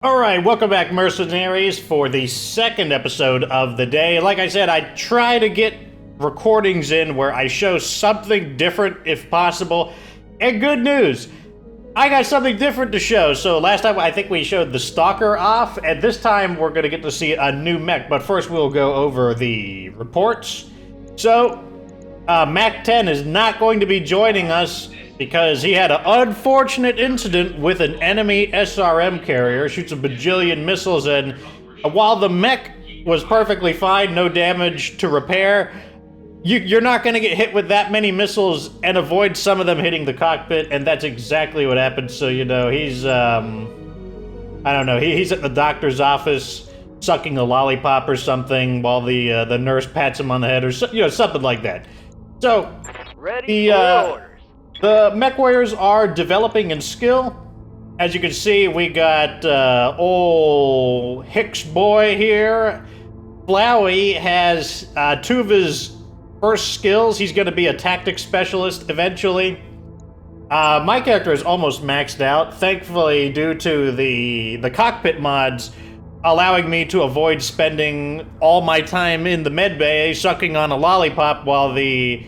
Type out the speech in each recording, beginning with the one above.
Alright, welcome back, mercenaries, for the second episode of the day. Like I said, I try to get recordings in where I show something different if possible. And good news, I got something different to show. So last time I think we showed the Stalker off, and this time we're going to get to see a new mech. But first we'll go over the reports. So, Mach 10 is not going to be joining us because he had an unfortunate incident with an enemy SRM carrier, shoots a bajillion missiles, and while the mech was perfectly fine, no damage to repair, you're not going to get hit with that many missiles and avoid some of them hitting the cockpit, and that's exactly what happened. So, you know, he's, I don't know, he's at the doctor's office sucking a lollipop or something while the nurse pats him on the head or, you know, something like that. So, the mech warriors are developing in skill. As you can see, we got old Hicks boy here. Flowey has two of his first skills. He's going to be a tactics specialist eventually. My character is almost maxed out, thankfully due to the cockpit mods allowing me to avoid spending all my time in the med bay sucking on a lollipop while the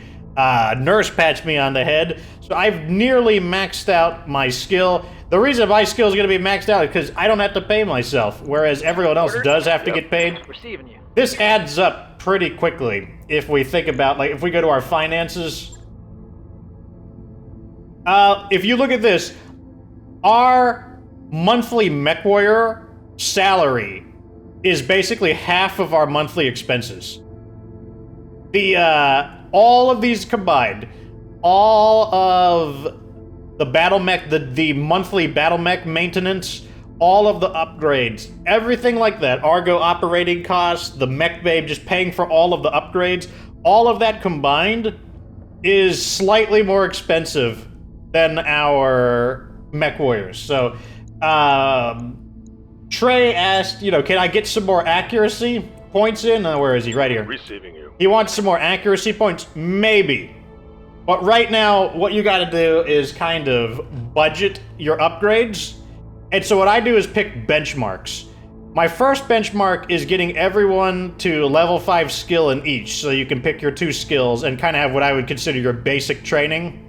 nurse pats me on the head. So I've nearly maxed out my skill. The reason my skill is going to be maxed out is because I don't have to pay myself, whereas everyone else does have to get paid. Receiving you. This adds up pretty quickly if we think about, like, if we go to our finances. If you look at this, our monthly mech warrior salary is basically half of our monthly expenses. All of these combined, all of the BattleMech, the monthly BattleMech maintenance, all of the upgrades, everything like that, Argo operating costs, the mech babe just paying for all of the upgrades, all of that combined is slightly more expensive than our mech warriors. So, Trey asked, you know, can I get some more accuracy points in? Where is he? Right here. Receiving you. He wants some more accuracy points? Maybe. But right now, what you gotta do is kind of budget your upgrades. And so what I do is pick benchmarks. My first benchmark is getting everyone to level 5 skill in each, so you can pick your 2 skills and kind of have what I would consider your basic training.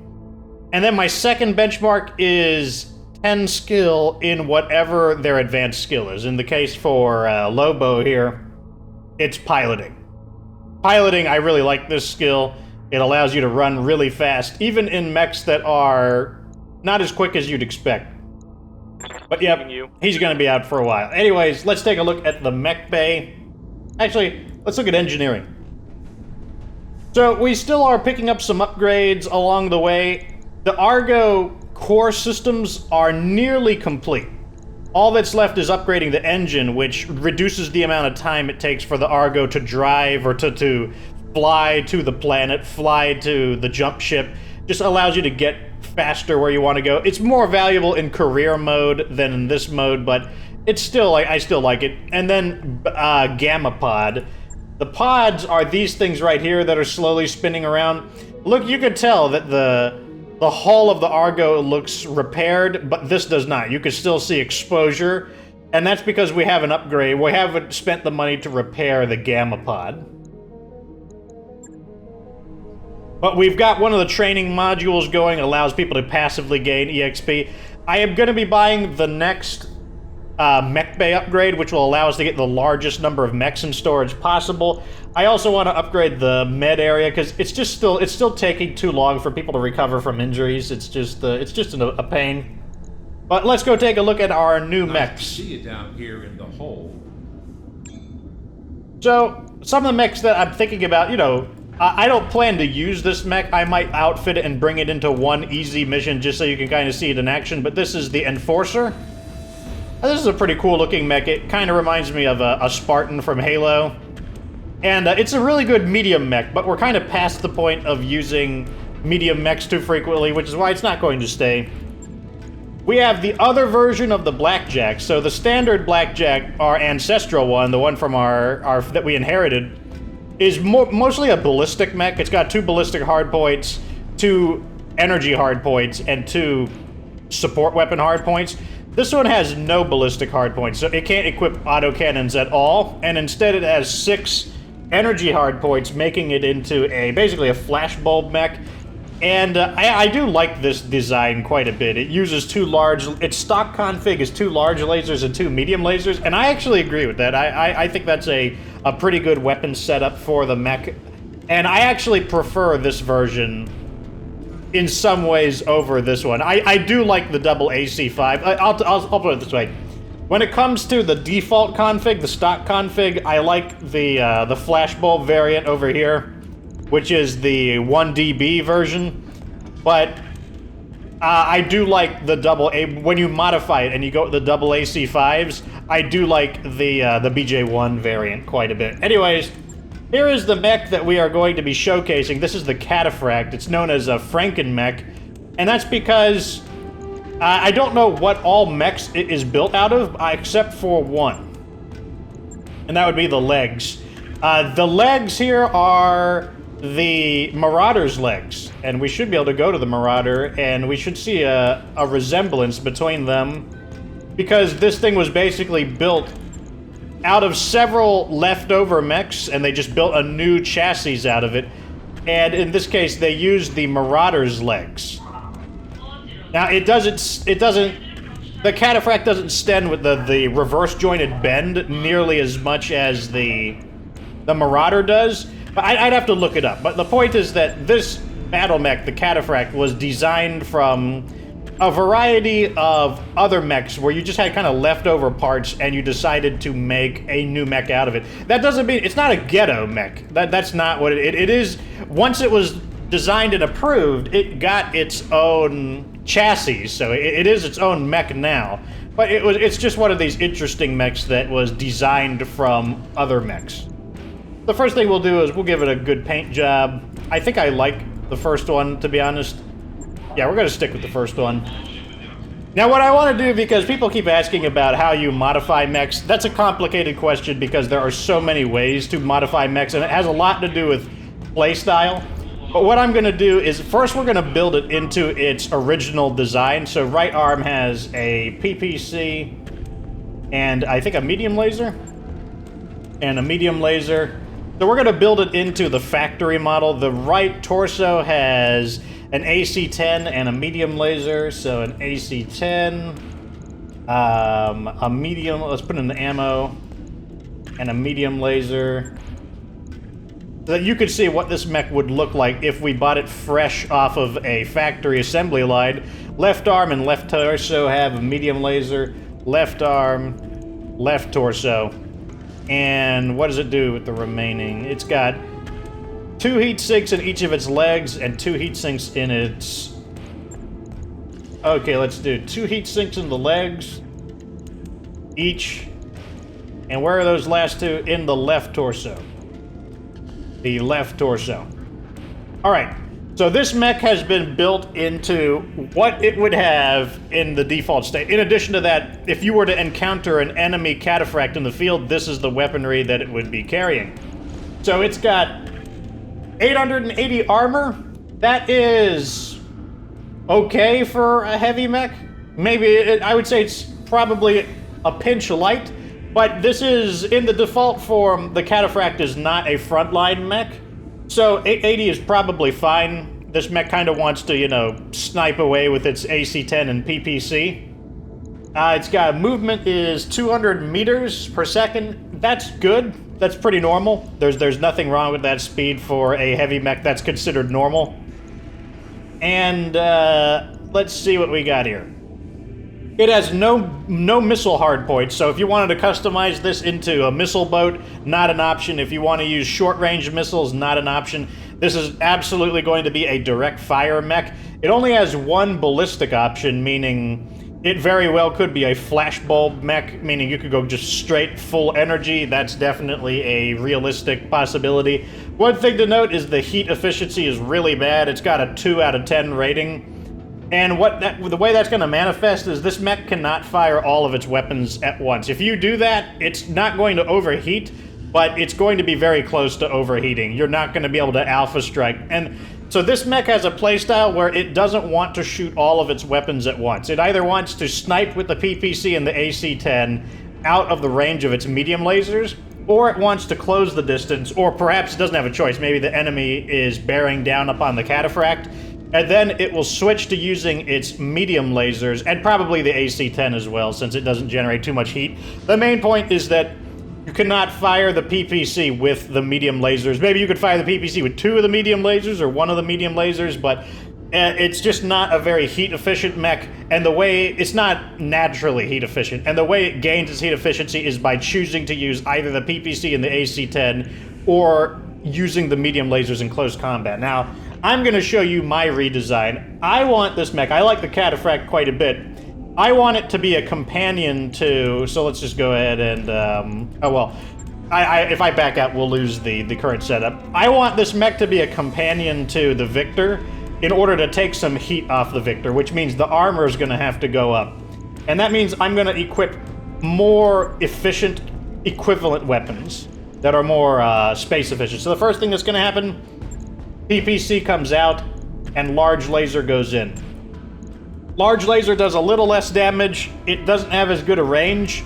And then my second benchmark is 10 skill in whatever their advanced skill is. In the case for Lobo here, it's piloting. Piloting, I really like this skill. It allows you to run really fast, even in mechs that are not as quick as you'd expect. But yeah, he's going to be out for a while. Anyways, let's take a look at the mech bay. Actually, let's look at engineering. So we still are picking up some upgrades along the way. The Argo core systems are nearly complete. All that's left is upgrading the engine, which reduces the amount of time it takes for the Argo to drive or to fly to the planet, fly to the jump ship. Just allows you to get faster where you want to go. It's more valuable in career mode than in this mode, but it's still, I still like it. And then Gamma Pod. The pods are these things right here that are slowly spinning around. Look, you can tell that the hull of the Argo looks repaired, but this does not. You can still see exposure, and that's because we have an upgrade. We haven't spent the money to repair the Gamma Pod. But we've got one of the training modules going, allows people to passively gain EXP. I am going to be buying the next mech bay upgrade, which will allow us to get the largest number of mechs in storage possible. I also want to upgrade the med area because it's still taking too long for people to recover from injuries. It's just a pain. But let's go take a look at our new mechs. To see you down here in the hole. So some of the mechs that I'm thinking about, you know, I don't plan to use this mech. I might outfit it and bring it into one easy mission just so you can kind of see it in action. But this is the Enforcer. This is a pretty cool looking mech. It kind of reminds me of a Spartan from Halo. And it's a really good medium mech, but we're kind of past the point of using medium mechs too frequently, which is why it's not going to stay. We have the other version of the Blackjack. So the standard Blackjack, our ancestral one, the one from our that we inherited, is mostly a ballistic mech. It's got 2 ballistic hardpoints, 2 energy hardpoints, and 2 support weapon hardpoints. This one has no ballistic hardpoints, so it can't equip autocannons at all, and instead it has 6 energy hardpoints, making it into basically a flashbulb mech. And I do like this design quite a bit. It uses its stock config is 2 large lasers and 2 medium lasers, and I actually agree with that. I think that's a pretty good weapon setup for the mech, and I actually prefer this version in some ways over this one. I do like the double AC5. I'll put it this way. When it comes to the default config, the stock config, I like the flashbulb variant over here, which is the 1DB version, but I do like the double A. When you modify it and you go with the double AC5s, I do like the BJ1 variant quite a bit. Anyways, here is the mech that we are going to be showcasing. This is the Cataphract. It's known as a FrankenMech, and that's because I don't know what all mechs it is built out of, except for one, and that would be the legs. The legs here are the Marauder's legs, and we should be able to go to the Marauder, and we should see a resemblance between them, because this thing was basically built out of several leftover mechs, and they just built a new chassis out of it, and in this case they used the Marauder's legs. Now the Cataphract doesn't stand with the reverse jointed bend nearly as much as the Marauder does. I'd have to look it up, but the point is that this battle mech, the Cataphract, was designed from a variety of other mechs where you just had kind of leftover parts and you decided to make a new mech out of it. That doesn't mean it's not a ghetto mech. That's not what it is. Once it was designed and approved, it got its own chassis, so it is its own mech now. But it's just one of these interesting mechs that was designed from other mechs. The first thing we'll do is we'll give it a good paint job. I think I like the first one, to be honest. Yeah, we're going to stick with the first one. Now, what I want to do, because people keep asking about how you modify mechs, that's a complicated question because there are so many ways to modify mechs, and it has a lot to do with playstyle. But what I'm going to do is, first we're going to build it into its original design. So right arm has a PPC, and I think a medium laser, and a medium laser. So we're going to build it into the factory model. The right torso has an AC-10 and a medium laser. So an AC-10, a medium, let's put in the ammo, and a medium laser. So that you could see what this mech would look like if we bought it fresh off of a factory assembly line. Left arm and left torso have a medium laser. Left arm, left torso. And what does it do with the remaining? It's got 2 heat sinks in each of its legs and 2 heat sinks in its... Okay, let's do 2 heat sinks in the legs each. And where are those last 2? In the left torso. The left torso. Alright, so this mech has been built into what it would have in the default state. In addition to that, if you were to encounter an enemy Cataphract in the field, this is the weaponry that it would be carrying. So it's got 880 armor. That is okay for a heavy mech. Maybe, I would say it's probably a pinch light. But this is, in the default form, the Cataphract is not a frontline mech. So 880 is probably fine. This mech kind of wants to, you know, snipe away with its AC-10 and PPC. It's got movement is 200 meters per second. That's good. That's pretty normal. There's nothing wrong with that speed for a heavy mech. That's considered normal. And let's see what we got here. It has no missile hardpoints, so if you wanted to customize this into a missile boat, not an option. If you want to use short-range missiles, not an option. This is absolutely going to be a direct fire mech. It only has one ballistic option, meaning it very well could be a flashbulb mech, meaning you could go just straight full energy. That's definitely a realistic possibility. One thing to note is the heat efficiency is really bad. It's got a 2 out of 10 rating. And the way that's going to manifest is this mech cannot fire all of its weapons at once. If you do that, it's not going to overheat, but it's going to be very close to overheating. You're not going to be able to alpha strike. And So this mech has a playstyle where it doesn't want to shoot all of its weapons at once. It either wants to snipe with the PPC and the AC-10 out of the range of its medium lasers, or it wants to close the distance, or perhaps it doesn't have a choice. Maybe the enemy is bearing down upon the Cataphract, and then it will switch to using its medium lasers, and probably the AC-10 as well, since it doesn't generate too much heat. The main point is that you cannot fire the PPC with the medium lasers. Maybe you could fire the PPC with 2 of the medium lasers or 1 of the medium lasers, but it's just not a very heat-efficient mech, and the way it's not naturally heat-efficient, and the way it gains its heat efficiency is by choosing to use either the PPC and the AC-10 or using the medium lasers in close combat. Now, I'm going to show you my redesign. I want this mech, I like the Cataphract quite a bit. I want it to be a companion to, so let's just go ahead and, if I back out, we'll lose the current setup. I want this mech to be a companion to the Victor in order to take some heat off the Victor, which means the armor is going to have to go up. And that means I'm going to equip more efficient, equivalent weapons that are more space efficient. So the first thing that's going to happen, PPC comes out, and large laser goes in. Large laser does a little less damage. It doesn't have as good a range,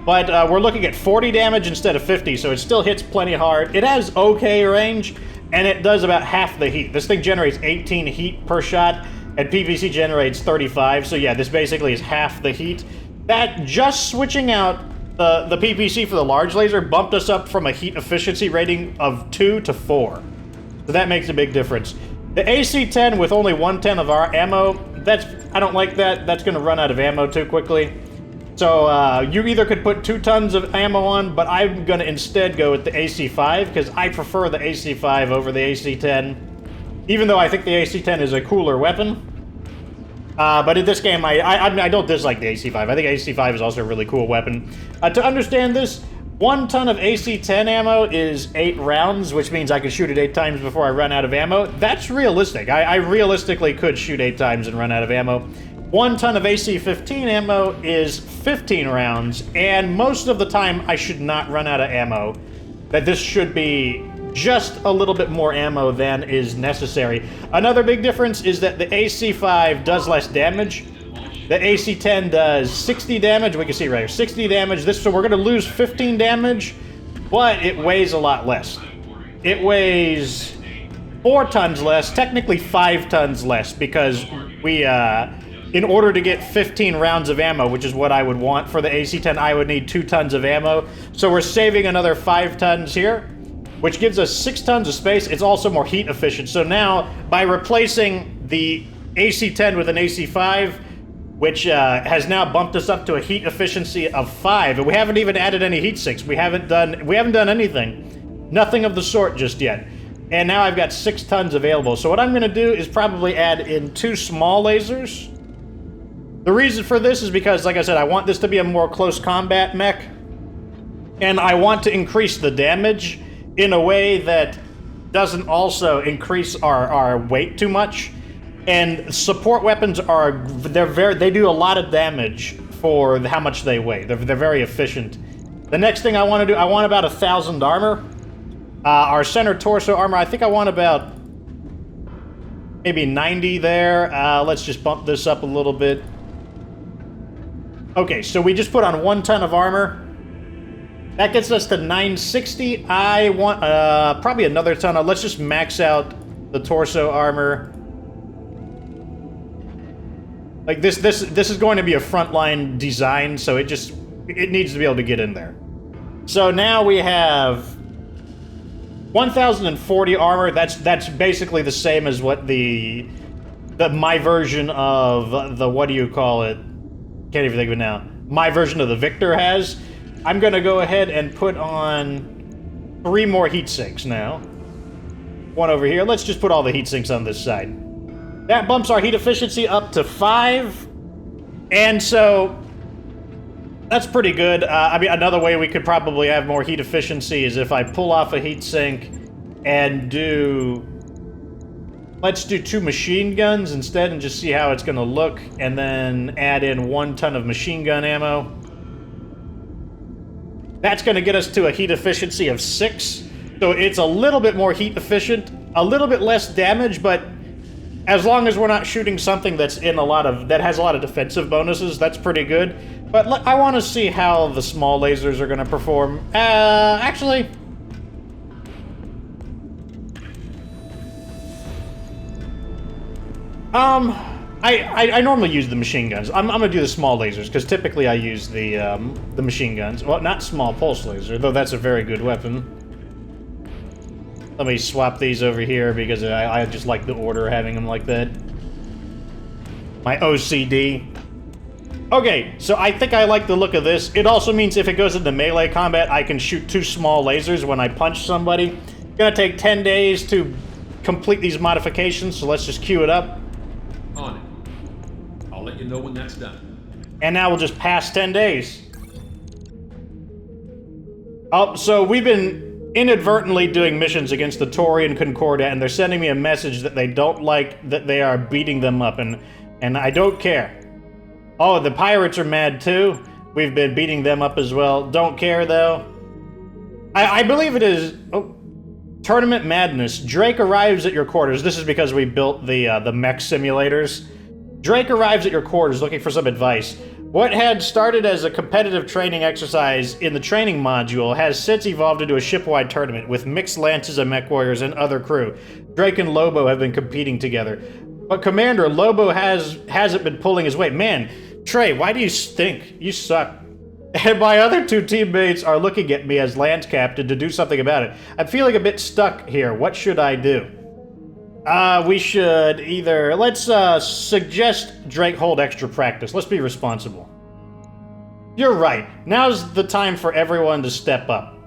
but we're looking at 40 damage instead of 50, so it still hits plenty hard. It has okay range, and it does about half the heat. This thing generates 18 heat per shot, and PPC generates 35, so yeah, this basically is half the heat. That, just switching out the PPC for the large laser bumped us up from a heat efficiency rating of 2 to 4. So that makes a big difference. The AC-10 with only 1/10 of our ammo, I don't like that. That's going to run out of ammo too quickly. So you either could put 2 tons of ammo on, but I'm going to instead go with the AC-5 because I prefer the AC-5 over the AC-10, even though I think the AC-10 is a cooler weapon. But in this game, I don't dislike the AC-5. I think AC-5 is also a really cool weapon. To understand this, 1 ton of AC-10 ammo is 8 rounds, which means I could shoot it 8 times before I run out of ammo. That's realistic. I realistically could shoot 8 times and run out of ammo. 1 ton of AC-15 ammo is 15 rounds, and most of the time I should not run out of ammo. That this should be just a little bit more ammo than is necessary. Another big difference is that the AC-5 does less damage. The AC-10 does 60 damage. We can see right here, 60 damage. So we're going to lose 15 damage, but it weighs a lot less. It weighs 4 tons less, technically 5 tons less, because we, in order to get 15 rounds of ammo, which is what I would want for the AC-10, I would need 2 tons of ammo. So we're saving another 5 tons here, which gives us 6 tons of space. It's also more heat efficient. So now, by replacing the AC-10 with an AC-5, which has now bumped us up to a heat efficiency of 5, and we haven't even added any heat sinks. We haven't done anything. Nothing of the sort just yet. And now I've got 6 tons available. So what I'm going to do is probably add in 2 small lasers. The reason for this is because, like I said, I want this to be a more close combat mech, and I want to increase the damage in a way that doesn't also increase our weight too much. And support weapons they do a lot of damage for how much they weigh. They're very efficient. The next thing I want to do, I want about 1,000 armor. Our center torso armor, I think I want about maybe 90 there. Let's just bump this up a little bit. Okay, so we just put on 1 ton of armor. That gets us to 960. I want probably another ton. Let's just max out the torso armor. Like this is going to be a frontline design, so it needs to be able to get in there. So now we have 1,040 armor. That's basically the same as what my version of the, what do you call it? Can't even think of it now. My version of the Victor has. I'm gonna go ahead and put on 3 more heat sinks now. 1 over here. Let's just put all the heat sinks on this side. That bumps our heat efficiency up to 5, and so that's pretty good. I mean, another way we could probably have more heat efficiency is if I pull off a heat sink and let's do 2 machine guns instead and just see how it's going to look, and then add in 1 ton of machine gun ammo. That's going to get us to a heat efficiency of 6, so it's a little bit more heat efficient. a little bit less damage, but as long as we're not shooting something that's in that has a lot of defensive bonuses, that's pretty good. But I want to see how the small lasers are going to perform. Actually, I normally use the machine guns. I'm gonna do the small lasers because typically I use the machine guns. Well, not small pulse laser, though that's a very good weapon. Let me swap these over here because I just like the order having them like that. My OCD. Okay, so I think I like the look of this. It also means if it goes into melee combat, I can shoot 2 small lasers when I punch somebody. It's gonna take 10 days to complete these modifications, so let's just queue it up. On it. I'll let you know when that's done. And now we'll just pass 10 days. Oh, so we've been inadvertently doing missions against the Taurian Concordia, and they're sending me a message that they don't like that they are beating them up, and I don't care. Oh, the pirates are mad too. We've been beating them up as well. Don't care though. I believe it is. Oh, Tournament Madness. Drake arrives at your quarters. This is because we built the mech simulators. Drake arrives at your quarters looking for some advice. What had started as a competitive training exercise in the training module has since evolved into a shipwide tournament with mixed lances of mech warriors and other crew. Drake and Lobo have been competing together. But Commander, Lobo hasn't been pulling his weight. Man, Trey, why do you stink? You suck. And my other 2 teammates are looking at me as Lance Captain to do something about it. I'm feeling a bit stuck here. What should I do? We should either... Let's suggest Drake hold extra practice. Let's be responsible. You're right. Now's the time for everyone to step up.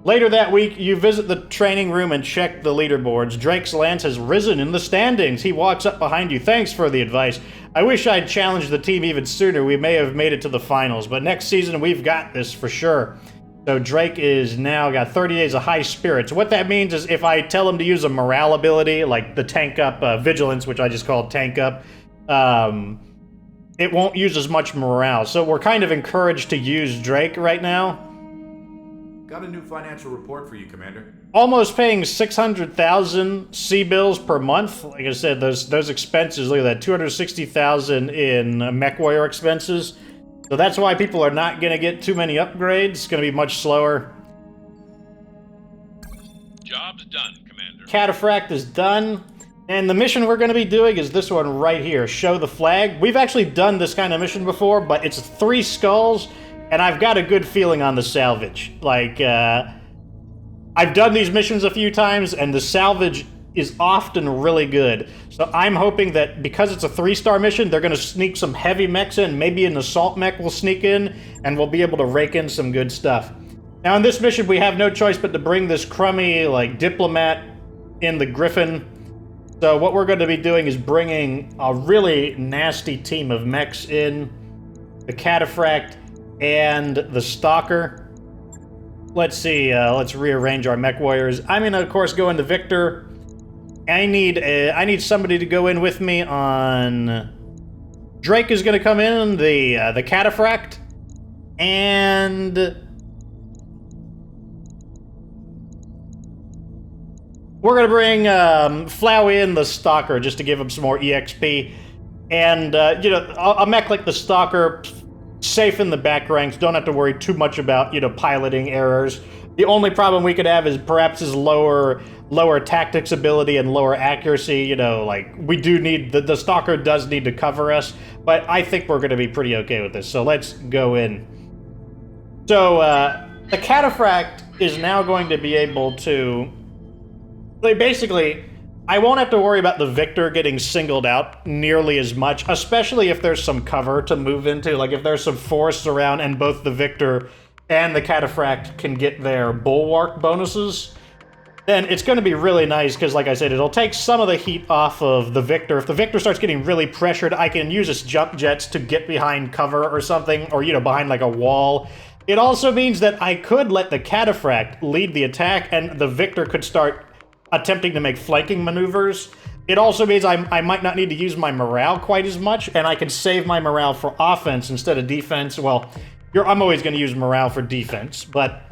Later that week, you visit the training room and check the leaderboards. Drake's lance has risen in the standings. He walks up behind you. Thanks for the advice. I wish I'd challenged the team even sooner. We may have made it to the finals, but next season we've got this for sure. So Drake is now got 30 days of high spirits. What that means is if I tell him to use a morale ability, like the tank up vigilance, which I just called tank up, it won't use as much morale. So we're kind of encouraged to use Drake right now. Got a new financial report for you, Commander. Almost paying 600,000 C-bills per month. Like I said, those expenses, look at that, 260,000 in mech warrior expenses. So that's why people are not going to get too many upgrades. It's going to be much slower. Job's done, Commander. Cataphract is done. And the mission we're going to be doing is this one right here, Show the Flag. We've actually done this kind of mission before, but it's 3 skulls, and I've got a good feeling on the salvage. Like, I've done these missions a few times, and the salvage is often really good. So I'm hoping that because it's a 3-star mission, they're going to sneak some heavy mechs in. Maybe an assault mech will sneak in, and we'll be able to rake in some good stuff. Now, in this mission, we have no choice but to bring this crummy, like, diplomat in the Griffin. So what we're going to be doing is bringing a really nasty team of mechs in, the Cataphract and the Stalker. Let's see, let's rearrange our mech warriors. I'm going to, of course, go into Victor. I need somebody to go in with me on... Drake is going to come in, the Cataphract, and... we're going to bring Flowey in, the Stalker, just to give him some more EXP. And, you know, a mech like the Stalker, safe in the back ranks, don't have to worry too much about, you know, piloting errors. The only problem we could have is perhaps his lower tactics ability and lower accuracy. You know, like, we do need, the Stalker does need to cover us, but I think we're going to be pretty okay with this, so let's go in. So, the Cataphract is now going to be able to... basically, I won't have to worry about the Victor getting singled out nearly as much, especially if there's some cover to move into. Like, if there's some forests around and both the Victor and the Cataphract can get their bulwark bonuses, then it's going to be really nice, because, like I said, it'll take some of the heat off of the Victor. If the Victor starts getting really pressured, I can use its jump jets to get behind cover or something, or, you know, behind, like, a wall. It also means that I could let the Cataphract lead the attack, and the Victor could start attempting to make flanking maneuvers. It also means I might not need to use my morale quite as much, and I can save my morale for offense instead of defense. Well, I'm always going to use morale for defense, but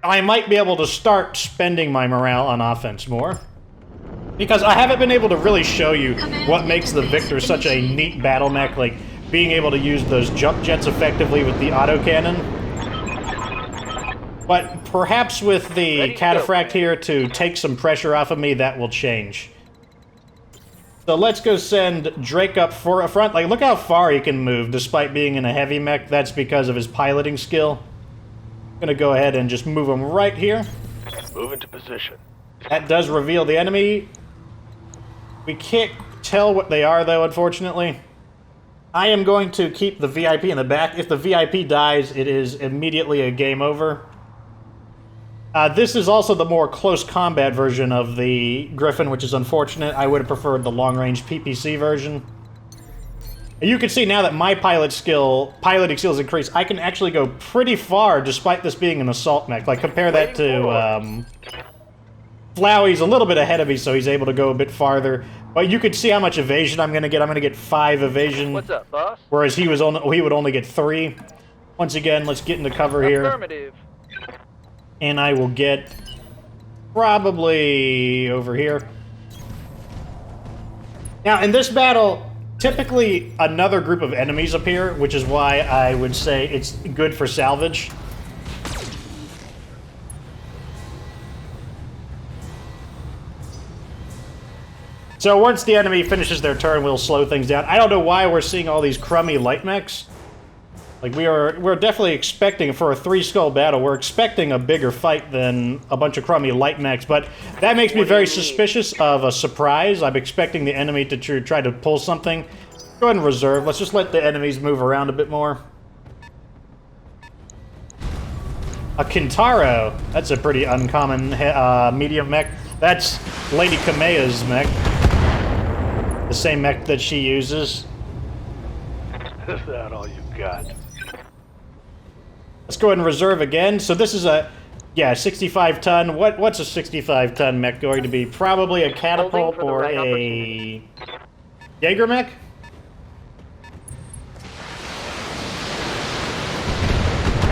I might be able to start spending my morale on offense more. Because I haven't been able to really show you what makes the Victor such a neat battle mech, like being able to use those jump jets effectively with the autocannon. But perhaps with the Cataphract here to take some pressure off of me, that will change. So let's go send Drake up for a front. Like, look how far he can move despite being in a heavy mech. That's because of his piloting skill. I'm gonna go ahead and just move him right here. Move into position. That does reveal the enemy. We can't tell what they are, though, unfortunately. I am going to keep the VIP in the back. If the VIP dies, it is immediately a game over. This is also the more close combat version of the Griffin, which is unfortunate. I would have preferred the long-range PPC version. You can see now that my piloting skills increase. I can actually go pretty far despite this being an assault mech. Like, compare that to Flowey's a little bit ahead of me, so he's able to go a bit farther. But you can see how much evasion I'm going to get. I'm going to get 5 evasion. What's up, boss? Whereas he would only get 3. Once again, let's get into cover here. Affirmative. And I will get probably over here. Now, in this battle, typically another group of enemies appear, which is why I would say it's good for salvage. So once the enemy finishes their turn, we'll slow things down. I don't know why we're seeing all these crummy light mechs. Like, we're definitely expecting, for a 3-skull battle, we're expecting a bigger fight than a bunch of crummy light mechs, but that makes me very suspicious of a surprise. I'm expecting the enemy to try to pull something. Go ahead and reserve. Let's just let the enemies move around a bit more. A Kintaro. That's a pretty uncommon medium mech. That's Lady Kamea's mech. The same mech that she uses. Is that all you got? Let's go ahead and reserve again. So this is a, 65-ton. What's a 65-ton mech going to be? Probably a catapult or a Jaeger mech?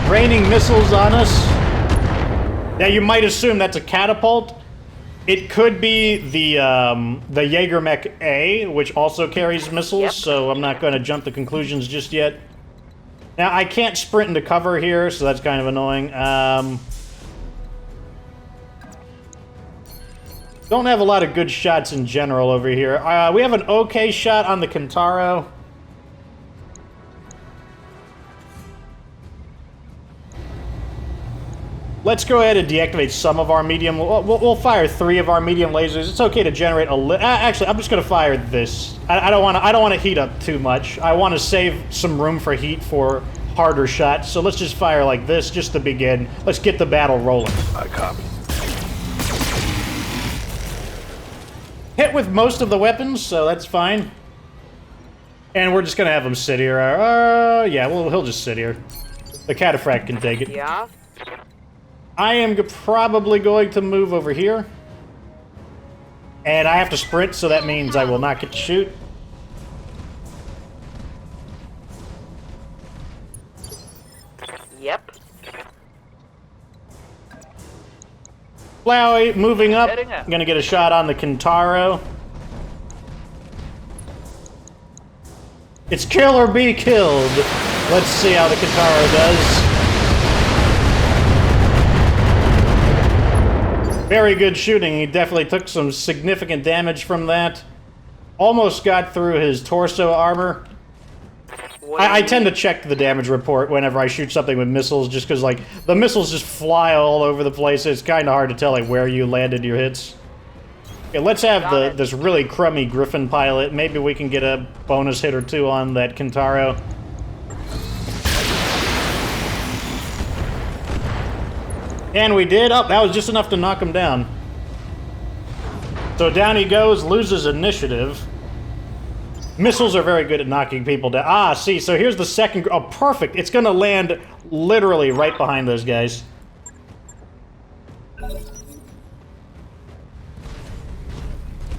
Raining missiles on us. Now you might assume that's a catapult. It could be the Jaeger Mech A, which also carries missiles, so I'm not going to jump to conclusions just yet. Now, I can't sprint into cover here, so that's kind of annoying. Don't have a lot of good shots in general over here. We have an okay shot on the Kintaro. Let's go ahead and deactivate some of our medium. We'll fire 3 of our medium lasers. It's okay to generate a actually, I'm just going to fire this. I don't want to heat up too much. I want to save some room for heat for harder shots. So let's just fire like this just to begin. Let's get the battle rolling. I copy. Hit with most of the weapons, so that's fine. And we're just going to have him sit here. Yeah, well, he'll just sit here. The Cataphract can take it. Yeah? I am probably going to move over here. And I have to sprint, so that means I will not get to shoot. Yep. Flowey, moving up. Heading up. I'm gonna get a shot on the Kintaro. It's kill or be killed. Let's see how the Kintaro does. Very good shooting. He definitely took some significant damage from that. Almost got through his torso armor. I tend to check the damage report whenever I shoot something with missiles, just because, like, the missiles just fly all over the place. It's kind of hard to tell, like, where you landed your hits. Okay, let's have this really crummy Griffin pilot. Maybe we can get a bonus hit or 2 on that Kintaro. And we did. Oh, that was just enough to knock him down. So down he goes, loses initiative. Missiles are very good at knocking people down. Ah, see, so here's the second... Oh, perfect. It's going to land literally right behind those guys.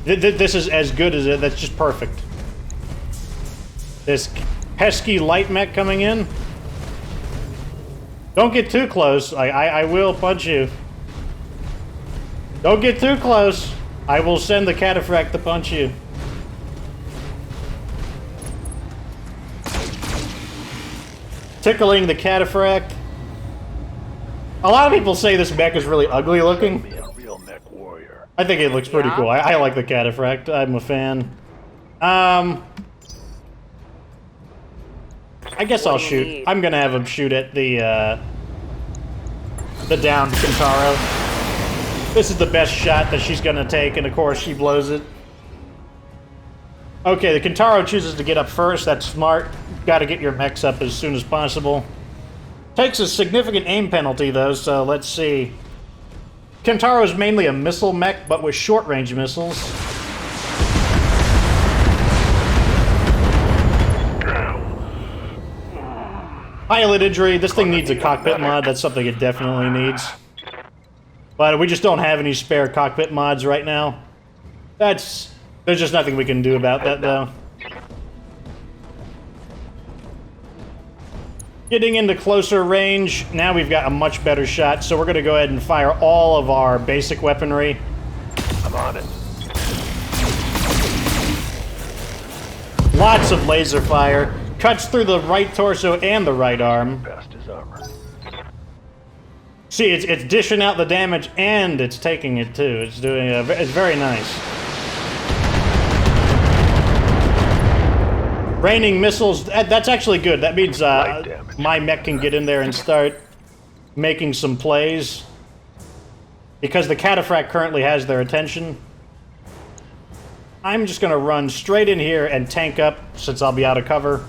This is as good as it. That's just perfect. This pesky light mech coming in. Don't get too close. I will punch you. Don't get too close. I will send the Cataphract to punch you. Tickling the Cataphract. A lot of people say this mech is really ugly looking. Be a real mech warrior. I think it looks pretty cool. I like the Cataphract. I'm a fan. I guess I'll shoot. I'm gonna have him shoot at the downed Kintaro. This is the best shot that she's gonna take, and of course she blows it. Okay, the Kintaro chooses to get up first. That's smart. Gotta get your mechs up as soon as possible. Takes a significant aim penalty, though, so let's see. Kintaro is mainly a missile mech, but with short-range missiles. Pilot injury. This thing needs a cockpit mod. That's something it definitely needs. But we just don't have any spare cockpit mods right now. There's just nothing we can do about that, though. Getting into closer range, now we've got a much better shot, so we're going to go ahead and fire all of our basic weaponry. I'm on it. Lots of laser fire. Cuts through the right torso and the right arm. Best is armor. See, it's dishing out the damage and it's taking it too. It's doing it's very nice. Raining missiles, that's actually good. That means my mech can get in there and start making some plays. Because the Cataphract currently has their attention. I'm just going to run straight in here and tank up since I'll be out of cover.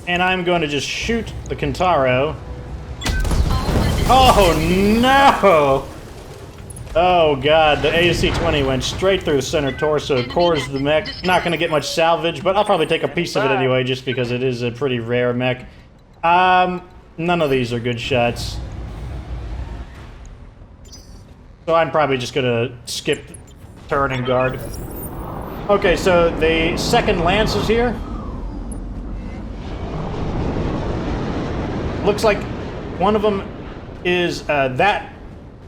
And I'm going to just shoot the Kintaro. Oh no! Oh god, the AC-20 went straight through the center torso, cores the mech. Not going to get much salvage, but I'll probably take a piece of it anyway, just because it is a pretty rare mech. None of these are good shots. So I'm probably just going to skip turn and guard. Okay, so the second lance is here. Looks like one of them is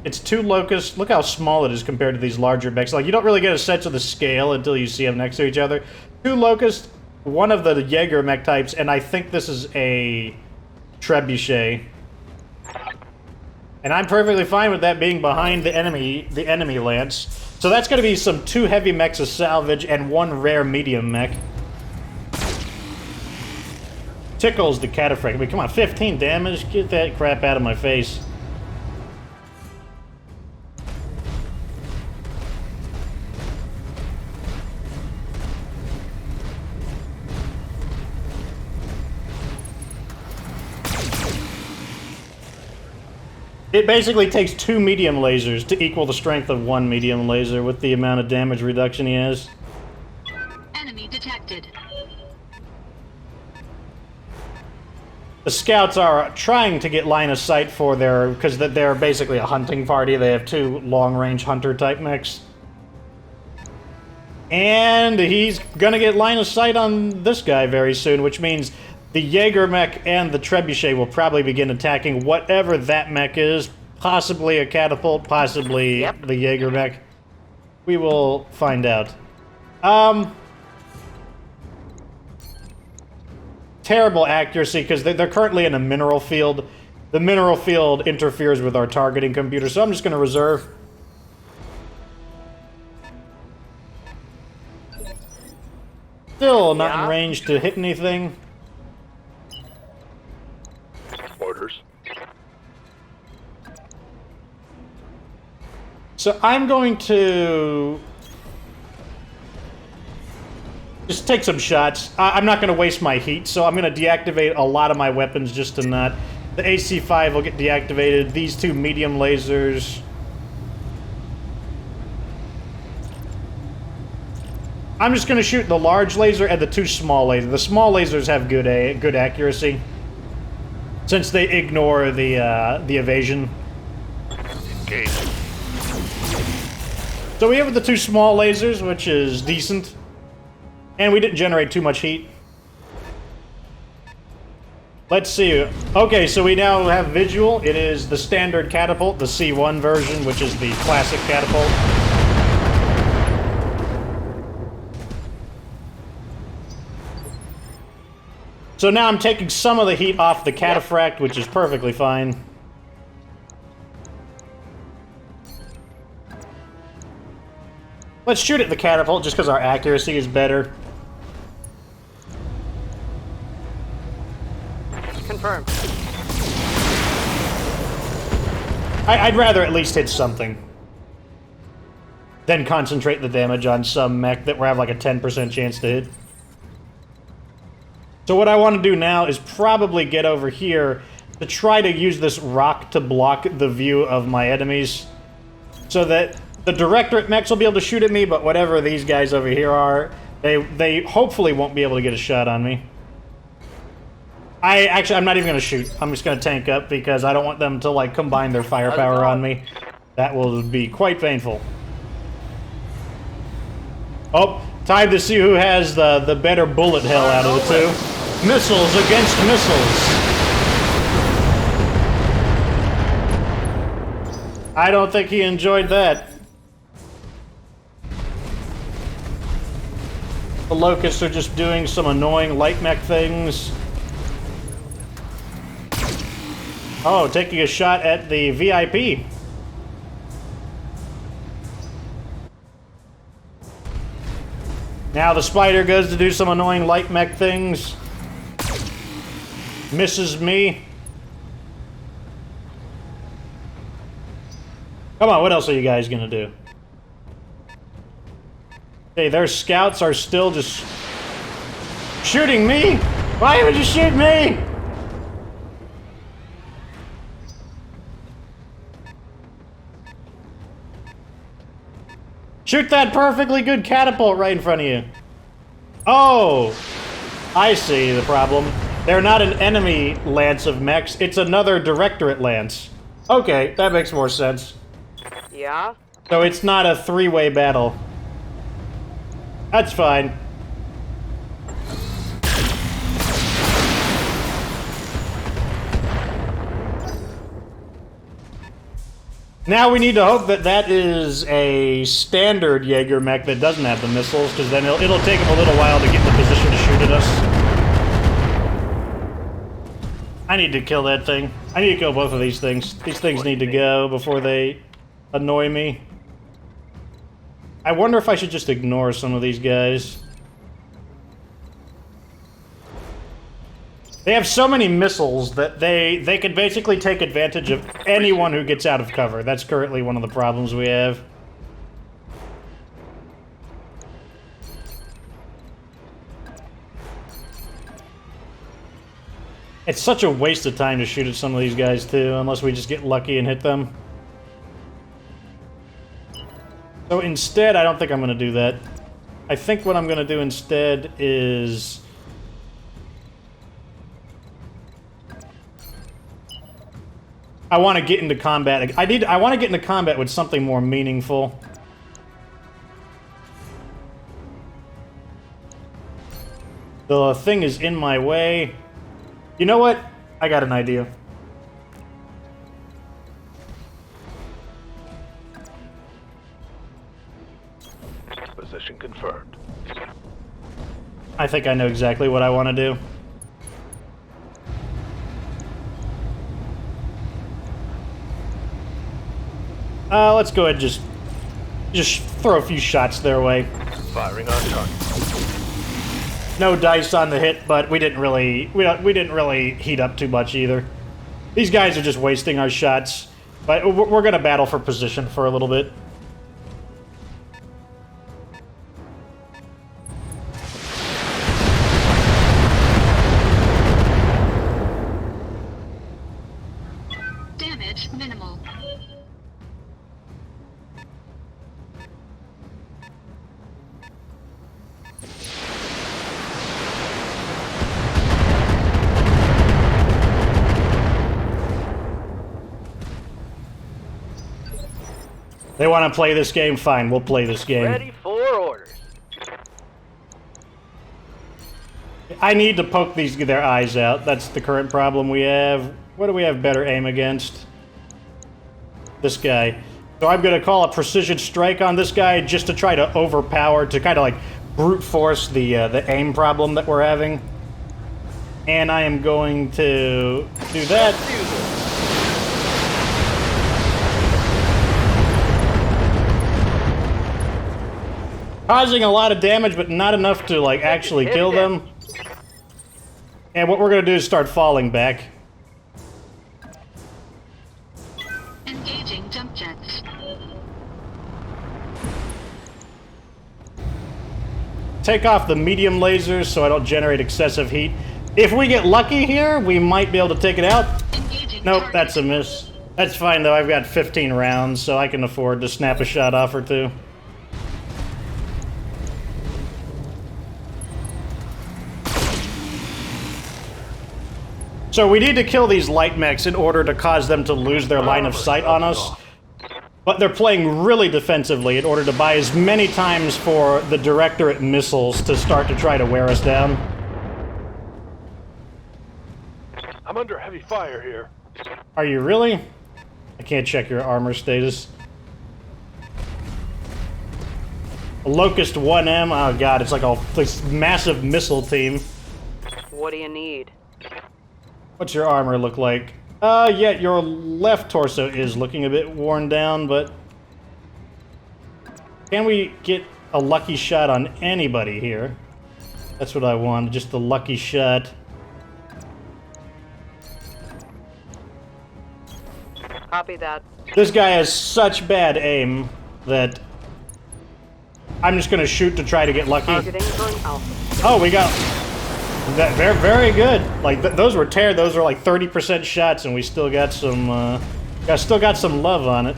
it's two locusts. Look how small it is compared to these larger mechs. Like, you don't really get a sense of the scale until you see them next to each other. Two locusts, one of the Jaeger mech types, and I think this is a trebuchet. And I'm perfectly fine with that being behind the enemy lance. So that's going to be some 2 heavy mechs of salvage and 1 rare medium mech. Tickles the Cataphract. I mean, come on, 15 damage? Get that crap out of my face. It basically takes 2 medium lasers to equal the strength of 1 medium laser with the amount of damage reduction he has. Enemy detected. The scouts are trying to get line of sight for their... because they're basically a hunting party. They have 2 long-range hunter-type mechs. And he's gonna get line of sight on this guy very soon, which means the Jaeger mech and the trebuchet will probably begin attacking whatever that mech is. Possibly a catapult, possibly the Jaeger mech. We will find out. Terrible accuracy, because they're currently in a mineral field. The mineral field interferes with our targeting computer, so I'm just going to reserve. Still not in range to hit anything. Orders. So I'm going to just take some shots. I'm not going to waste my heat, so I'm going to deactivate a lot of my weapons just to not. The AC-5 will get deactivated. These 2 medium lasers. I'm just going to shoot the large laser and the 2 small lasers. The small lasers have good accuracy, since they ignore the evasion. Engage. So we have the 2 small lasers, which is decent. And we didn't generate too much heat. Let's see. Okay, so we now have visual. It is the standard catapult, the C1 version, which is the classic catapult. So now I'm taking some of the heat off the Cataphract, which is perfectly fine. Let's shoot at the catapult just because our accuracy is better. Confirmed. I'd rather at least hit something than concentrate the damage on some mech that will have like a 10% chance to hit. So what I want to do now is probably get over here to try to use this rock to block the view of my enemies so that the Directorate mechs will be able to shoot at me, but whatever these guys over here are, they hopefully won't be able to get a shot on me. I'm not even going to shoot. I'm just going to tank up because I don't want them to, like, combine their firepower on me. That will be quite painful. Oh, time to see who has the better bullet hell out of the two. Missiles against missiles. I don't think he enjoyed that. The Locusts are just doing some annoying light mech things. Oh, taking a shot at the VIP. Now the Spider goes to do some annoying light mech things. Misses me. Come on, what else are you guys gonna do? Hey, their scouts are still just shooting me? Why would you shoot me? Shoot that perfectly good catapult right in front of you. Oh, I see the problem. They're not an enemy lance of mechs, it's another Directorate lance. Okay, that makes more sense. Yeah? So it's not a three-way battle. That's fine. Now we need to hope that that is a standard Jaeger mech that doesn't have the missiles, because then it'll take them a little while to get in the position to shoot at us. I need to kill that thing. I need to kill both of these things. These things need to go before they annoy me. I wonder if I should just ignore some of these guys. They have so many missiles that they could basically take advantage of anyone who gets out of cover. That's currently one of the problems we have. It's such a waste of time to shoot at some of these guys, too, unless we just get lucky and hit them. So instead, I don't think I'm going to do that. I think what I'm going to do instead is... I want to get into combat. I want to get into combat with something more meaningful. The thing is in my way. You know what? I got an idea. Position confirmed. I think I know exactly what I want to do. Let's go ahead and just throw a few shots their way. Firing on target. No dice on the hit, but we didn't really heat up too much either. These guys are just wasting our shots, but we're gonna battle for position for a little bit. Damage minimal. They want to play this game? Fine, we'll play this game. Ready for orders. I need to poke their eyes out. That's the current problem we have. What do we have better aim against? This guy. So I'm going to call a precision strike on this guy just to try to overpower, to kind of like brute force the aim problem that we're having. And I am going to do that. Causing a lot of damage, but not enough to like actually kill them. And what we're going to do is start falling back. Engaging jump jets. Take off the medium lasers so I don't generate excessive heat. If we get lucky here, we might be able to take it out. Engaging Nope, target. that's a miss. That's fine though, I've got 15 rounds, so I can afford to snap a shot off or two. So we need to kill these light mechs in order to cause them to lose their line of sight on us. But they're playing really defensively in order to buy as many times for the directorate missiles to start to try to wear us down. I'm under heavy fire here. Are you really? I can't check your armor status. A Locust 1M, oh god, it's like this massive missile team. What do you need? What's your armor look like? Yeah, your left torso is looking a bit worn down, but... Can we get a lucky shot on anybody here? That's what I want, just a lucky shot. Copy that. This guy has such bad aim that I'm just gonna shoot to try to get lucky. Targeting for an alpha. Oh, we got that. Very, very good. Like those were those were like 30% shots, and we still got some. Still got some love on it.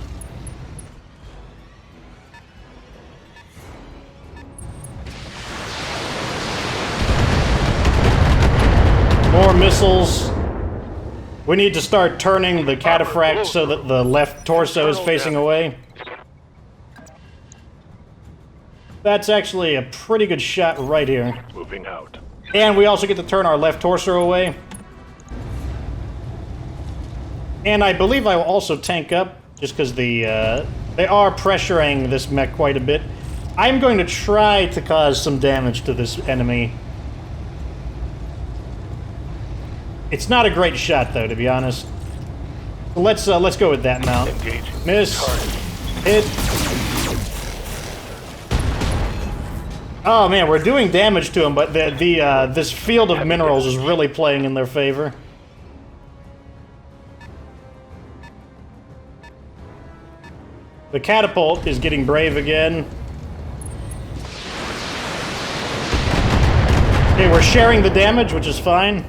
More missiles. We need to start turning the Cataphract so that the left torso is facing away. That's actually a pretty good shot right here. Moving out. And we also get to turn our left torso away. And I believe I will also tank up, just because they are pressuring this mech quite a bit. I'm going to try to cause some damage to this enemy. It's not a great shot, though, to be honest. Let's go with that mount. Engaging. Miss. Target. Hit. Oh man, we're doing damage to him, but this field of minerals is really playing in their favor. The catapult is getting brave again. Okay, we're sharing the damage, which is fine.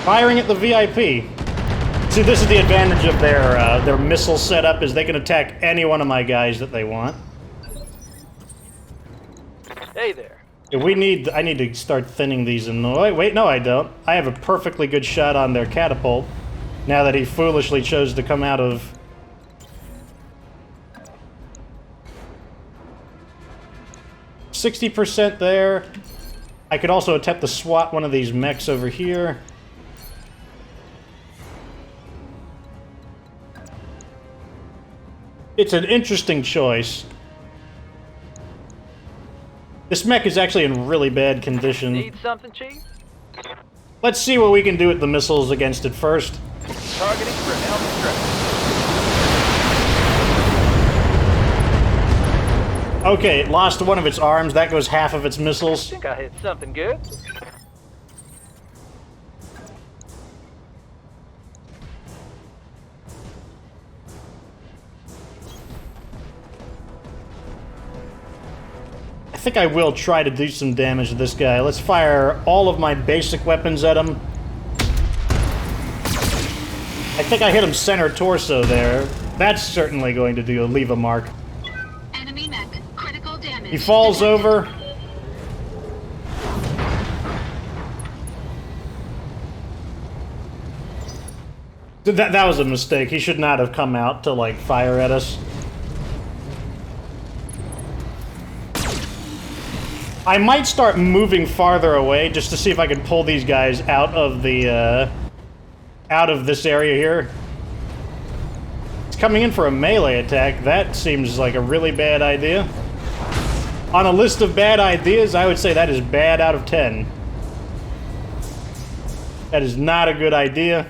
Firing at the VIP. See, this is the advantage of their missile setup, is they can attack any one of my guys that they want. Hey there. If I need to start thinning these in. Wait, no I don't. I have a perfectly good shot on their catapult, now that he foolishly chose to come out of... %60 there. I could also attempt to swat one of these mechs over here. It's an interesting choice. This mech is actually in really bad condition. Need something, Chief? Let's see what we can do with the missiles against it first. Targeting for Elm Strike. Okay, it lost one of its arms. That goes half of its missiles. Think I hit something good. I think I will try to do some damage to this guy. Let's fire all of my basic weapons at him. I think I hit him center torso there. That's certainly going to leave a mark. Enemy mech. Critical damage. He falls over. That was a mistake. He should not have come out to, like, fire at us. I might start moving farther away just to see if I can pull these guys out of the, out of this area here. It's coming in for a melee attack. That seems like a really bad idea. On a list of bad ideas, I would say that is bad out of 10. That is not a good idea.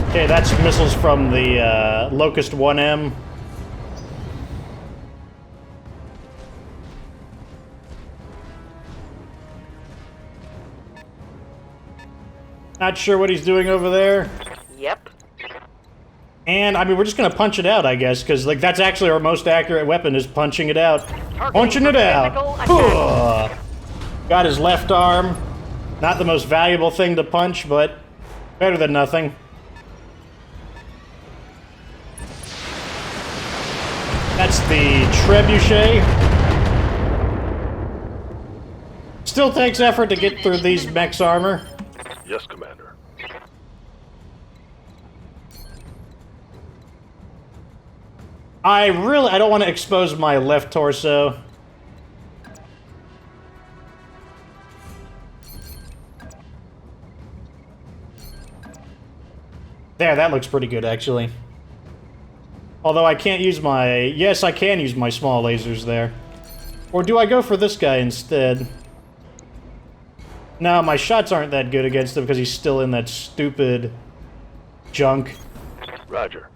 Okay, that's missiles from the Locust 1M. Not sure what he's doing over there. Yep. And, I mean, we're just gonna punch it out, I guess, because, like, that's actually our most accurate weapon, is punching it out. Punching it out! Ugh. Got his left arm. Not the most valuable thing to punch, but better than nothing. That's the trebuchet. Still takes effort to get through these mechs' armor. Yes, Commander. I don't want to expose my left torso. There, that looks pretty good, actually. Although I can't use my... Yes, I can use my small lasers there. Or do I go for this guy instead? No, my shots aren't that good against him because he's still in that stupid junk. Roger.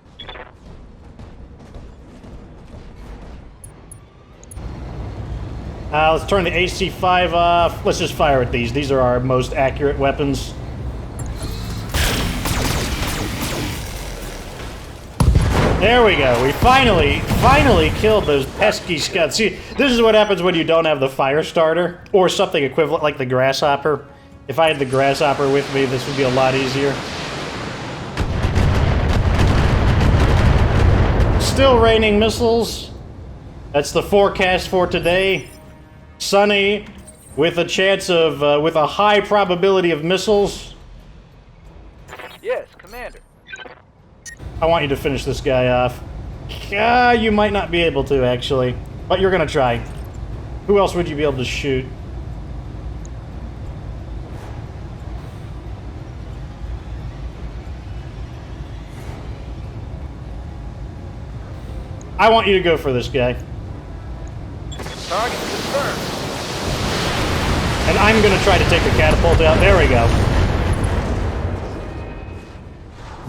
Let's turn the AC-5 off. Let's just fire at these. These are our most accurate weapons. There we go. We finally killed those pesky scouts. See, this is what happens when you don't have the fire starter or something equivalent like the grasshopper. If I had the grasshopper with me, this would be a lot easier. Still raining missiles. That's the forecast for today. Sunny, with a chance of, with a high probability of missiles. Yes, Commander. I want you to finish this guy off. You might not be able to, actually. But you're gonna try. Who else would you be able to shoot? I want you to go for this guy. Target confirmed. And I'm gonna try to take the catapult out. There we go.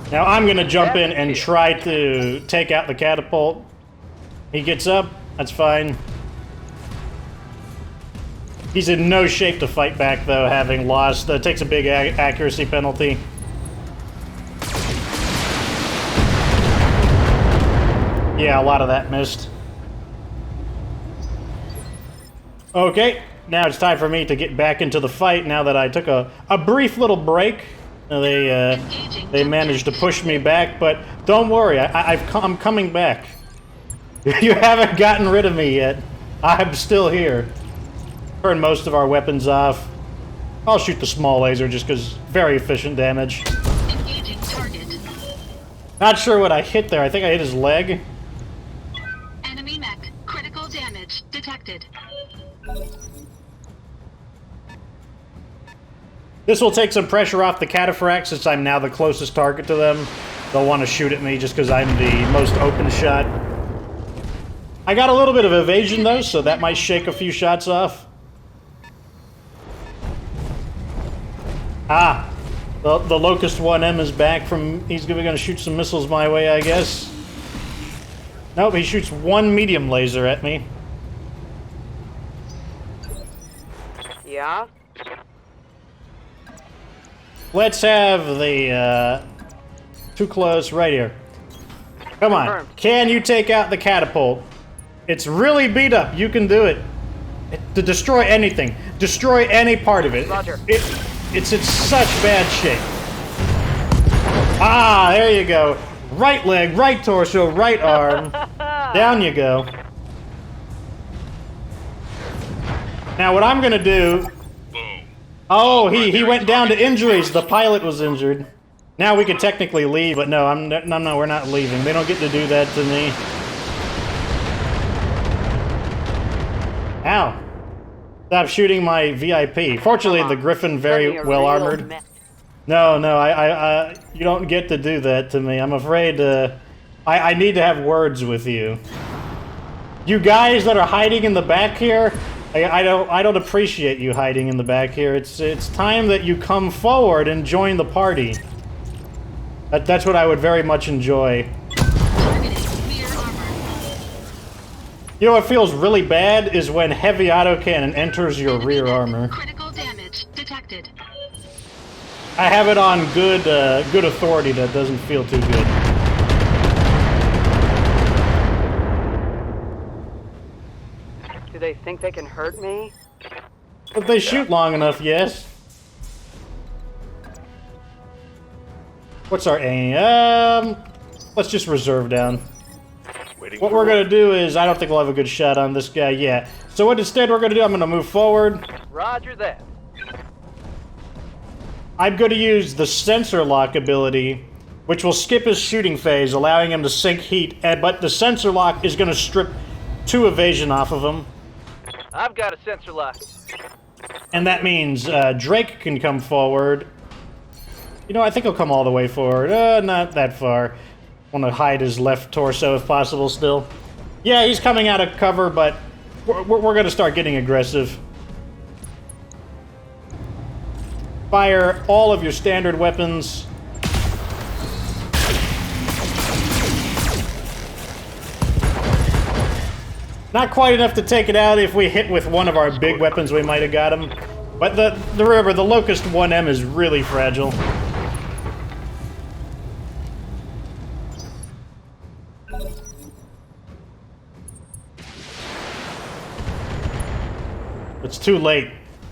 Now I'm gonna jump in and try to take out the catapult. He gets up, that's fine. He's in no shape to fight back though, having lost. That takes a big accuracy penalty. Yeah, a lot of that missed. Okay, now it's time for me to get back into the fight now that I took a brief little break. They managed to push me back, but don't worry, I'm coming back. You haven't gotten rid of me yet. I'm still here. Turn most of our weapons off. I'll shoot the small laser just because very efficient damage. Engaging target. Not sure what I hit there. I think I hit his leg. Enemy mech. Critical damage detected. This will take some pressure off the Cataphract since I'm now the closest target to them. They'll want to shoot at me just because I'm the most open shot. I got a little bit of evasion though, so that might shake a few shots off. Ah, the Locust 1M is back from... He's going to shoot some missiles my way, I guess. Nope, he shoots one medium laser at me. Yeah? Let's have the, too close, right here. Come on. Confirmed. Can you take out the catapult? It's really beat up. You can do it. To destroy anything. Destroy any part of it. Roger. It's in such bad shape. Ah, there you go. Right leg, right torso, right arm. Down you go. Now what I'm gonna do... Boom. Oh, he went down to injuries. The pilot was injured. Now we could technically leave, but no, no, we're not leaving. They don't get to do that to me. Ow. Stop shooting my VIP. Fortunately, the Griffin very well armored. No, you don't get to do that to me. I'm afraid, I need to have words with you. You guys that are hiding in the back here, I don't appreciate you hiding in the back here. It's time that you come forward and join the party. That's what I would very much enjoy. Targeting rear armor. You know what feels really bad is when heavy autocannon enters your Enemy rear mech. armor. Critical damage detected. I have it on good authority that doesn't feel too good. Do they think they can hurt me? If they shoot long enough, yes. What's our aim? Let's just reserve down. What we're gonna do is, I don't think we'll have a good shot on this guy yet. So what instead we're gonna do, I'm gonna move forward. Roger that. I'm gonna use the sensor lock ability, which will skip his shooting phase, allowing him to sink heat, but the sensor lock is gonna strip 2 evasion off of him. I've got a sensor lock. And that means Drake can come forward. You know, I think he'll come all the way forward. Not that far. Want to hide his left torso if possible still. Yeah, he's coming out of cover, but we're going to start getting aggressive. Fire all of your standard weapons. Not quite enough to take it out. If we hit with one of our big weapons, we might have got him. But remember, the Locust 1M is really fragile. It's too late.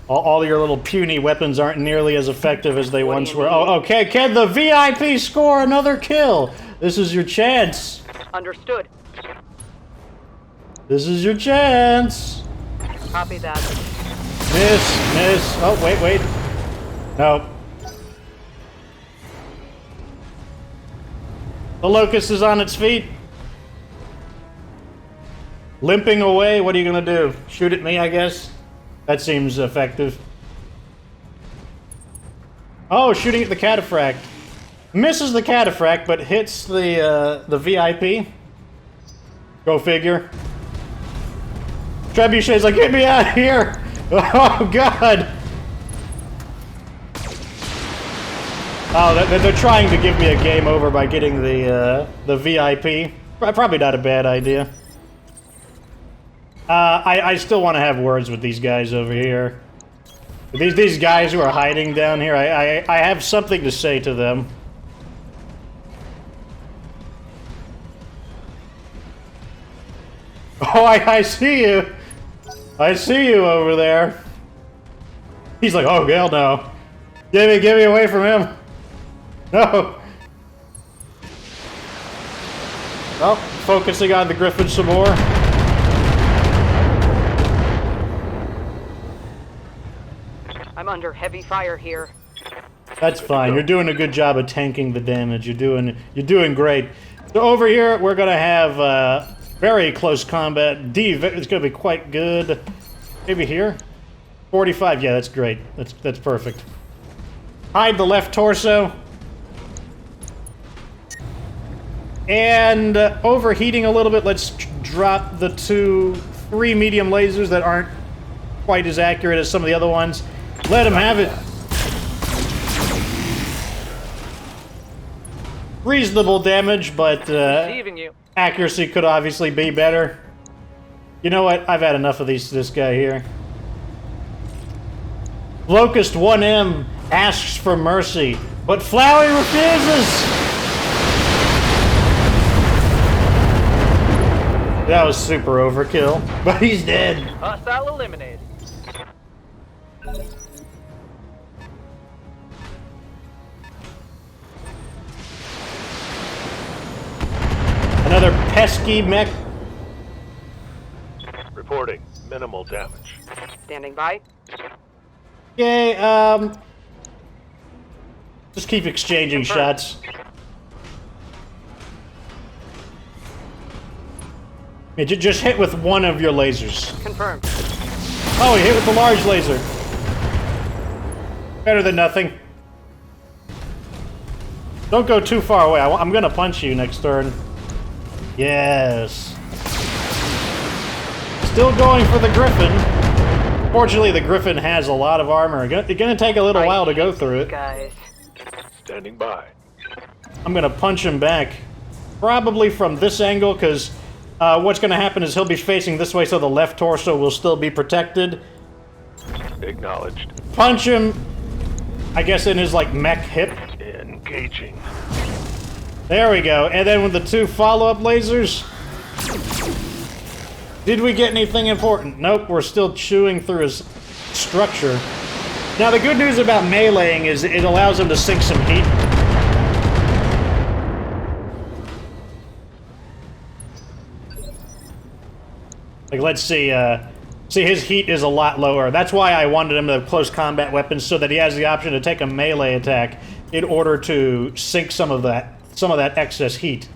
All your little puny weapons aren't nearly as effective as they once were. Oh, okay, can the VIP score another kill? This is your chance. Understood. This is your chance. Copy that. Miss. Oh, wait. No. The Locust is on its feet. Limping away. What are you gonna do? Shoot at me, I guess? That seems effective. Oh, shooting at the Cataphract. Misses the Cataphract, but hits the VIP. Go figure. Trebuchet's like, get me out of here! Oh, God! Oh, they're trying to give me a game over by getting the VIP. Probably not a bad idea. I still want to have words with these guys over here. These guys who are hiding down here, I have something to say to them. Oh, I see you! I see you over there. He's like, oh, hell no. Get me away from him. No. Well, focusing on the Griffin some more. I'm under heavy fire here. That's fine. You're doing a good job of tanking the damage. You're doing great. So over here, we're gonna have very close combat. It's gonna be quite good. Maybe here, 45. Yeah, that's great. That's perfect. Hide the left torso. And overheating a little bit. Let's drop the 3 medium lasers that aren't quite as accurate as some of the other ones. Let him have it. Reasonable damage, but Receiving you. accuracy could obviously be better. You know what? I've had enough of this guy here. Locust 1M asks for mercy, but Flowey refuses! That was super overkill, but he's dead. Hostile eliminated. Another pesky mech. Reporting minimal damage. Standing by. Okay, Just keep exchanging shots. Yeah, just hit with one of your lasers. Confirmed. Oh, he hit with the large laser. Better than nothing. Don't go too far away. I'm gonna punch you next turn. Yes. Still going for the Griffin. Fortunately, the Griffin has a lot of armor. It's gonna take a little while to go through it. Guys. Standing by. I'm gonna punch him back. Probably from this angle, because what's gonna happen is he'll be facing this way, so the left torso will still be protected. Acknowledged. Punch him, I guess, in his, like, mech hip. Engaging. There we go. And then with the 2 follow-up lasers... Did we get anything important? Nope, we're still chewing through his structure. Now, the good news about meleeing is it allows him to sink some heat. Like, let's see, see, his heat is a lot lower. That's why I wanted him to have close combat weapons, so that he has the option to take a melee attack in order to sink some of that excess heat.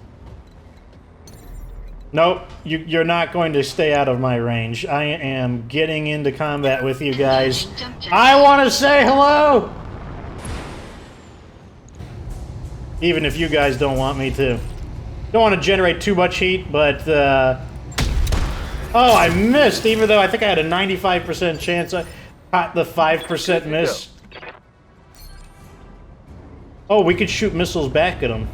Nope, you're not going to stay out of my range. I am getting into combat with you guys. I want to say hello! Even if you guys don't want me to. Don't want to generate too much heat, but, oh, I missed, even though I think I had a 95% chance. I caught the 5% miss. Oh, we could shoot missiles back at him.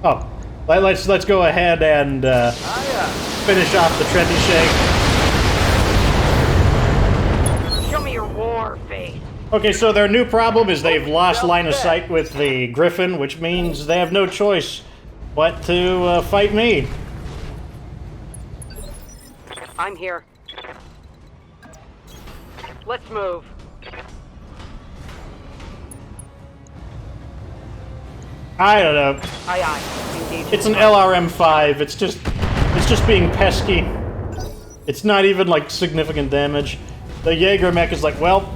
Oh. Let's go ahead and finish off the trebuchet. Show me your war face. Okay, so their new problem is they've lost line of sight with the Griffin, which means they have no choice but to fight me. I'm here. Let's move. I don't know. Aye, aye. Engage. It's an LRM-5. It's just being pesky. It's not even like significant damage. The Jaeger mech is like, well,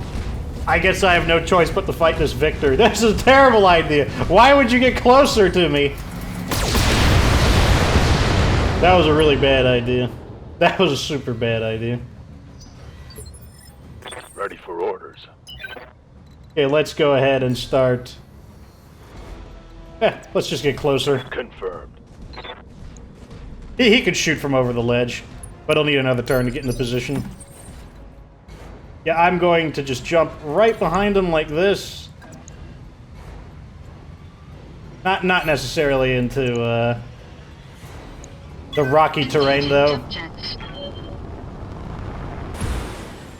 I guess I have no choice but to fight this Victor. That's a terrible idea. Why would you get closer to me? That was a really bad idea. That was a super bad idea. Ready for orders. Okay, let's go ahead and start. Let's just get closer. Confirmed. He could shoot from over the ledge, but he'll need another turn to get into position. Yeah, I'm going to just jump right behind him like this. Not necessarily into the rocky terrain, though.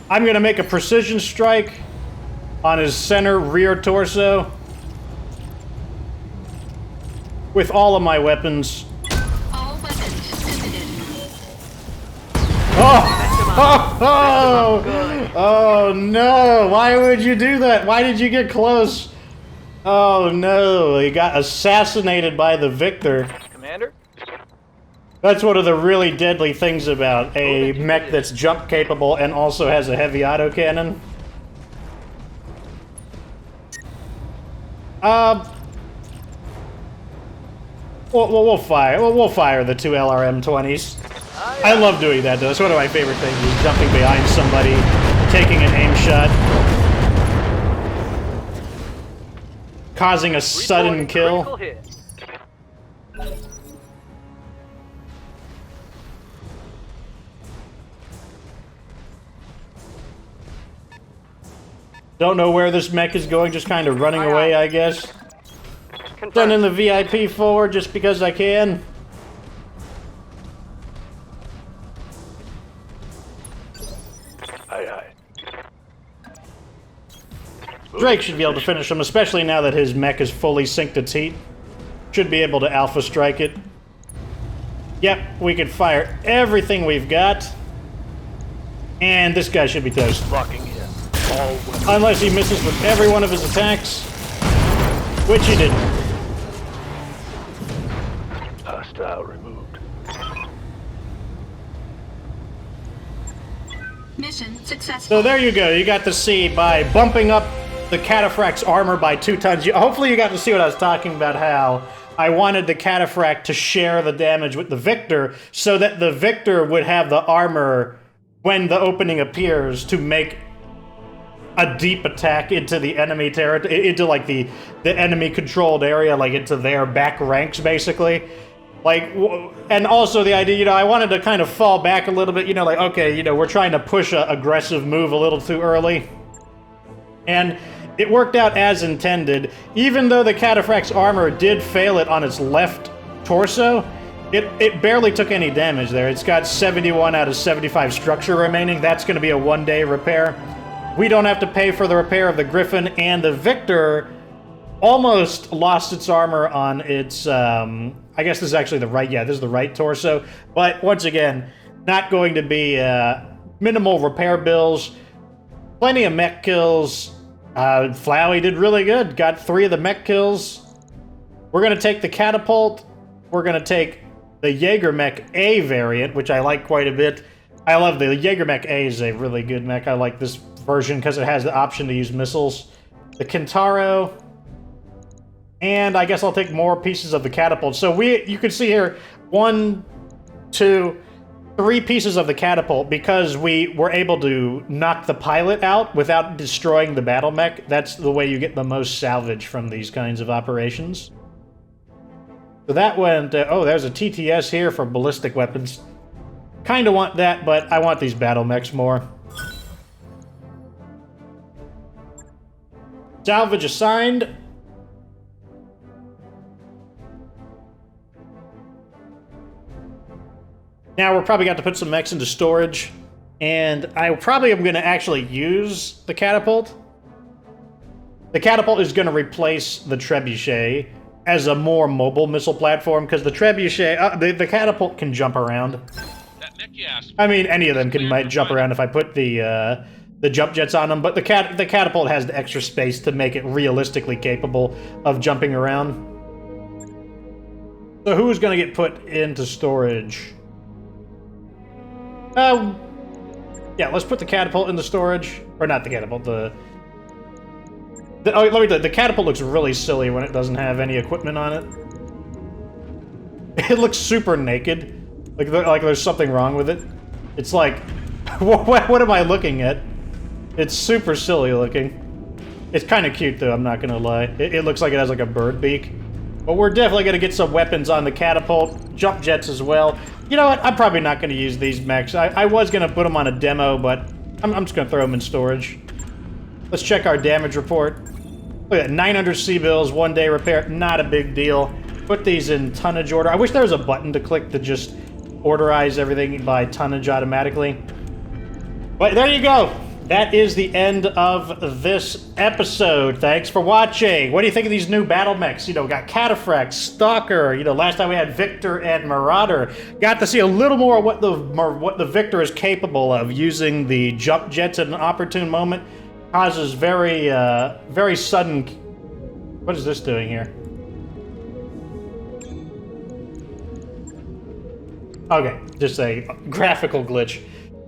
I'm going to make a precision strike on his center rear torso with all of my weapons. All weapons committed. Oh no! Why would you do that? Why did you get close? Oh no! He got assassinated by the Victor. Commander? That's one of the really deadly things about a mech that's jump capable and also has a heavy autocannon. We'll fire the 2 LRM-20s. I love doing that, though. It's one of my favorite things, is jumping behind somebody, taking an aim shot, causing a sudden kill. Don't know where this mech is going, just kind of running away, I guess. Sending the VIP forward just because I can. Aye, aye. Drake should be able to finish him, especially now that his mech is fully synced its heat. Should be able to alpha strike it. Yep, we can fire everything we've got. And this guy should be toast. Locking in. All weapons. Unless he misses with every one of his attacks. Which he didn't. Hostile removed. Mission successful. So there you go. You got to see by bumping up the Cataphract's armor by 2 tons. Hopefully you got to see what I was talking about, how I wanted the Cataphract to share the damage with the Victor so that the Victor would have the armor when the opening appears to make a deep attack into the enemy territory, into like the enemy controlled area, like into their back ranks basically. Like, and also the idea, you know, I wanted to kind of fall back a little bit, you know, like, okay, you know, we're trying to push a aggressive move a little too early. And it worked out as intended. Even though the Cataphract's armor did fail it on its left torso, it barely took any damage there. It's got 71 out of 75 structure remaining. That's going to be a 1-day repair. We don't have to pay for the repair of the Griffin, and the Victor almost lost its armor on its, I guess this is actually the right, yeah, this is the right torso. But once again, not going to be minimal repair bills. Plenty of mech kills. Flowey did really good. Got 3 of the mech kills. We're going to take the catapult. We're going to take the Jaeger-Mech A variant, which I like quite a bit. I love the Jaeger-Mech A is a really good mech. I like this version because it has the option to use missiles. The Kintaro. And I guess I'll take more pieces of the catapult. So you can see here, 1, 2, 3 pieces of the catapult because we were able to knock the pilot out without destroying the battle mech. That's the way you get the most salvage from these kinds of operations. So that went, oh, there's a TTS here for ballistic weapons. Kind of want that, but I want these battle mechs more. Salvage assigned. Now we're probably got to put some mechs into storage, and I probably am going to actually use the catapult. The catapult is going to replace the trebuchet as a more mobile missile platform, because the trebuchet, the catapult can jump around. That mech you asked I mean, any of them might jump around if I put the jump jets on them, but the catapult has the extra space to make it realistically capable of jumping around. So who's going to get put into storage? Yeah, let's put the catapult in the storage. Or not the catapult, the catapult looks really silly when it doesn't have any equipment on it. It looks super naked. Like there's something wrong with it. It's like, what am I looking at? It's super silly looking. It's kind of cute though, I'm not gonna lie. It looks like it has like a bird beak. But we're definitely gonna get some weapons on the catapult, jump jets as well. You know what? I'm probably not going to use these mechs. I was going to put them on a demo, but I'm just going to throw them in storage. Let's check our damage report. Look at that, 900 C-bills, 1-day repair. Not a big deal. Put these in tonnage order. I wish there was a button to click to just orderize everything by tonnage automatically. But there you go. That is the end of this episode. Thanks for watching. What do you think of these new battle mechs? You know, we got Cataphract, Stalker. You know, last time we had Victor and Marauder. Got to see a little more what the Victor is capable of using the jump jets at an opportune moment. Causes very, very sudden. What is this doing here? Okay, just a graphical glitch.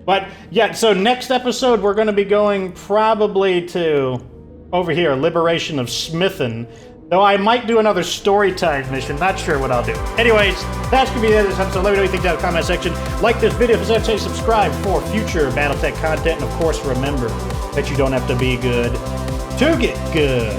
But, yeah, so next episode, we're going to be going probably to, over here, Liberation of Smithin. Though I might do another story time mission. Not sure what I'll do. Anyways, that's going to be the end of this episode. Let me know what you think down in the comment section. Like this video, if it's subscribe for future BattleTech content. And, of course, remember that you don't have to be good to get good.